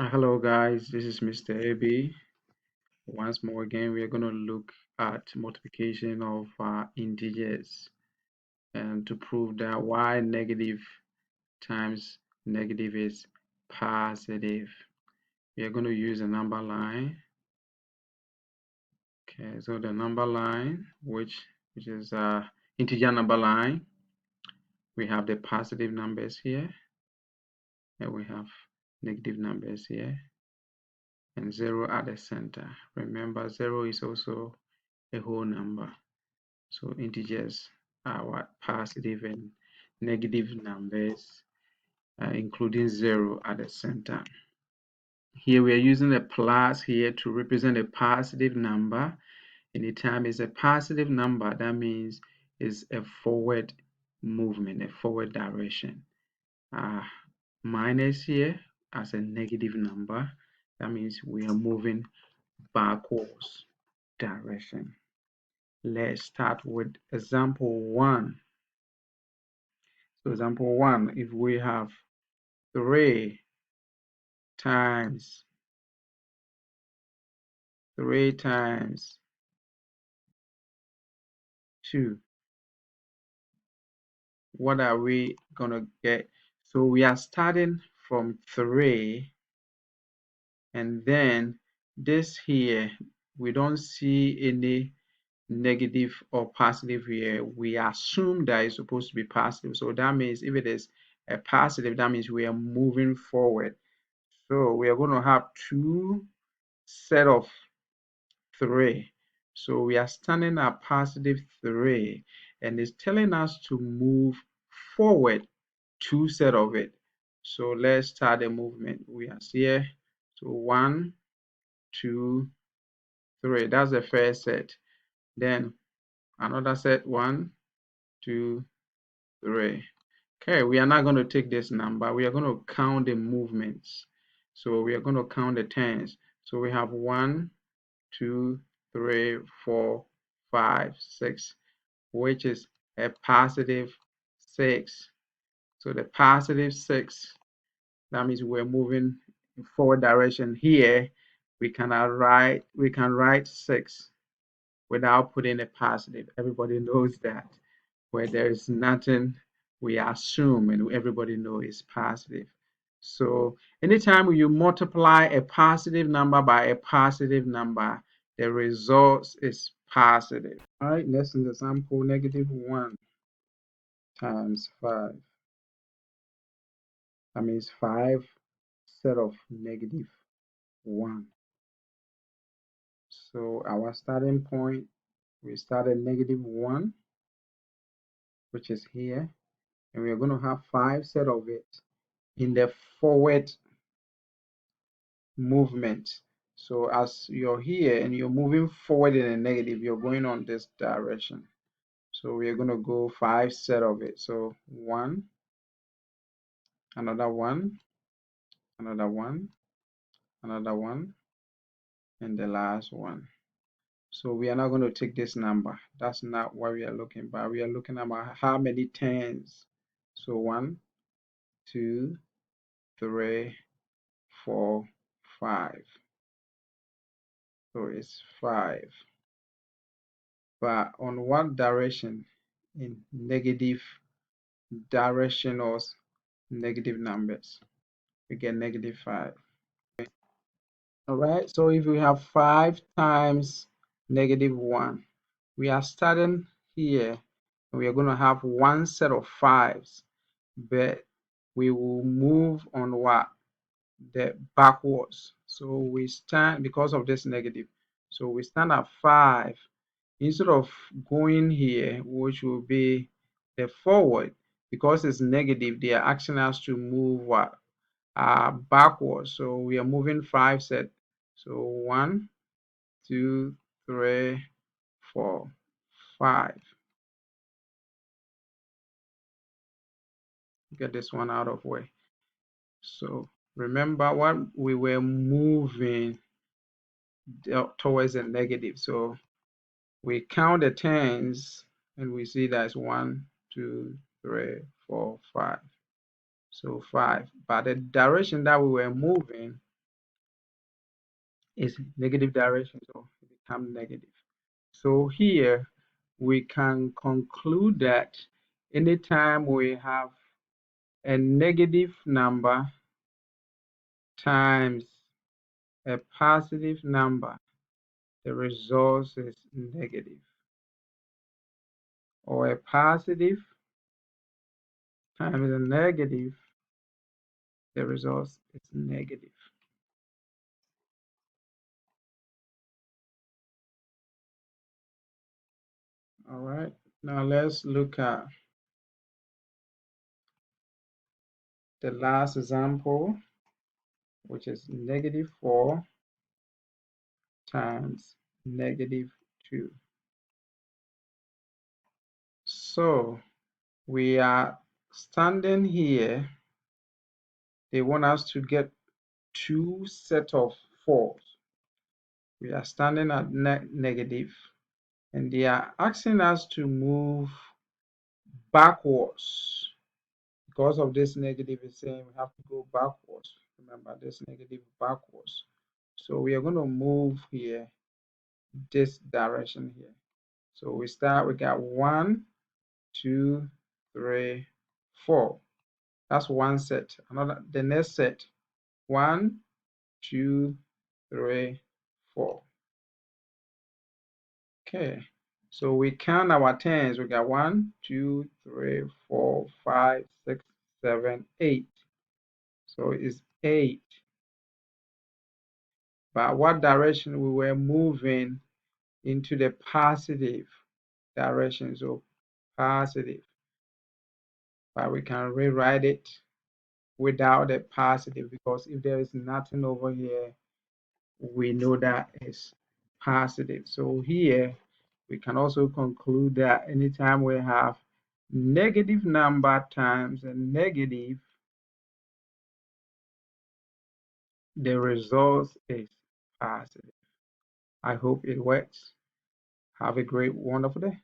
Hello guys, this is Mr. AB. Once more again, we are going to look at multiplication of integers and to prove that why negative times negative is positive. We are going to use a number line. Okay, so the number line, which is integer number line, we have the positive numbers here, and we have negative numbers here, and 0 at the center. Remember, 0 is also a whole number. So integers are what? Positive and negative numbers, including 0 at the center. Here we are using a plus here to represent a positive number. Anytime it's a positive number, that means it's a forward movement, a forward direction. Minus here as a negative number, that means we are moving backwards direction. Let's start with example 1. So example 1, if we have 3 times 2, what are we going to get? So we are starting from 3, and then this here, we don't see any negative or positive here. We assume that it's supposed to be positive. So that means if it is a positive, that means we are moving forward. So we are going to have 2 set of 3. So we are standing at positive 3, and it's telling us to move forward 2 set of it. So let's start the movement. We are here. So 1, 2, 3. That's the first set. Then another set, 1, 2, 3. Okay, we are not going to take this number. We are going to count the movements. So we are going to count the turns. So we have 1, 2, 3, 4, 5, 6, which is a positive 6. So the positive 6, that means we're moving in forward direction. Here we can write 6 without putting a positive. Everybody knows that. Where there is nothing, we assume, and everybody knows it's positive. So anytime you multiply a positive number by a positive number, the result is positive. All right, next example, negative 1 times 5. That means 5 set of negative 1. So our starting point, we start at negative 1, which is here, and we're going to have 5 set of it in the forward movement. So as you're here and you're moving forward in a negative, you're going on this direction. So we're going to go 5 set of it. So 1, another 1, another 1, another 1, and the last one. So we are not going to take this number. That's not what we are looking for. We are looking about how many tens. So 1, 2, 3, 4, 5. So it's 5. But on what direction? In negative direction or negative numbers. We get negative 5. All right, so if we have 5 times negative 1, we are starting here, and we are going to have 1 set of 5s, but we will move on what? The backwards. So we stand, because of this negative, so we stand at 5. Instead of going here, which will be the forward, because it's negative, they are asking us to move what? Backwards. So we are moving 5 set. So 1, 2, 3, 4, 5. Get this one out of way. So remember what we were moving towards a negative. So we count the tens and we see that's 1, 2, 3, 4, 5. So 5. But the direction that we were moving is negative direction, so it becomes negative. So here we can conclude that anytime we have a negative number times a positive number, the result is negative. Or a positive times a negative, the result is negative. All right, now let's look at the last example, which is -4 times -2. So we are standing here. They want us to get two sets of 4s. We are standing at negative, and they are asking us to move backwards. Because of this negative is saying we have to go backwards. Remember this negative backwards. So we are going to move here this direction here. So we got 1, 2, 3, 4. That's one set. The next set, 1, 2, 3, 4. Okay. So we count our tens. We got 1, 2, 3, 4, 5, 6, 7, 8. So it's 8. But what direction we were moving into the positive direction? So positive. But we can rewrite it without a positive, because if there is nothing over here, we know that is positive. So here we can also conclude that anytime we have negative number times a negative, the result is positive. I hope it works. Have a great, wonderful day.